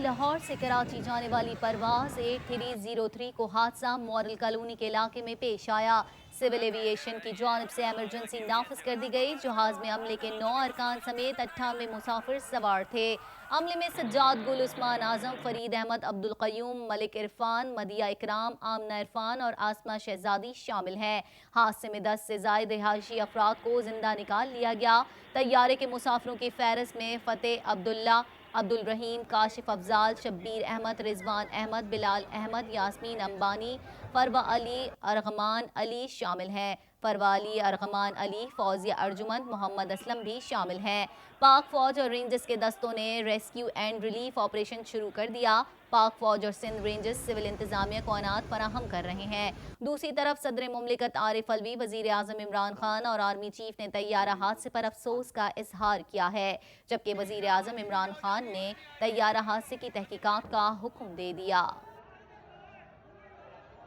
لاہور سے کراچی جانے والی پرواز 8303 کو حادثہ مورل کالونی کے علاقے میں پیش آیا۔ سول ایوی ایشن کی جانب سے ایمرجنسی نافذ کر دی گئی۔ جہاز میں عملے کے 9 ارکان سمیت 98 مسافر سوار تھے۔ عملے میں سجاد گل، عثمان اعظم، فرید احمد، عبدالقیوم، ملک عرفان، مدیہ اکرام، آمنہ عرفان اور آسمہ شہزادی شامل ہیں۔ حادثے میں 10 سے زائد رہائشی افراد کو زندہ نکال لیا گیا۔ طیارے کے مسافروں کی فہرست میں فتح عبداللہ، عبدالرحیم، کاشف افضال، شبیر احمد، رضوان احمد، بلال احمد، یاسمین امبانی، فروہ علی، ارغمان علی شامل ہیں۔ فروہ علی، ارغمان علی، فوزیہ ارجمند، محمد اسلم بھی شامل ہیں۔ پاک فوج اور رینجرز کے دستوں نے ریسکیو اینڈ ریلیف آپریشن شروع کر دیا۔ پاک فوج اور سندھ رینجرز سول انتظامیہ کو اعانات فراہم کر رہے ہیں۔ دوسری طرف صدر مملکت عارف علوی، وزیر اعظم عمران خان اور آرمی چیف نے طیارہ حادثے پر افسوس کا اظہار کیا ہے، جبکہ وزیر اعظم عمران خان نے طیارہ حادثے کی تحقیقات کا حکم دے دیا۔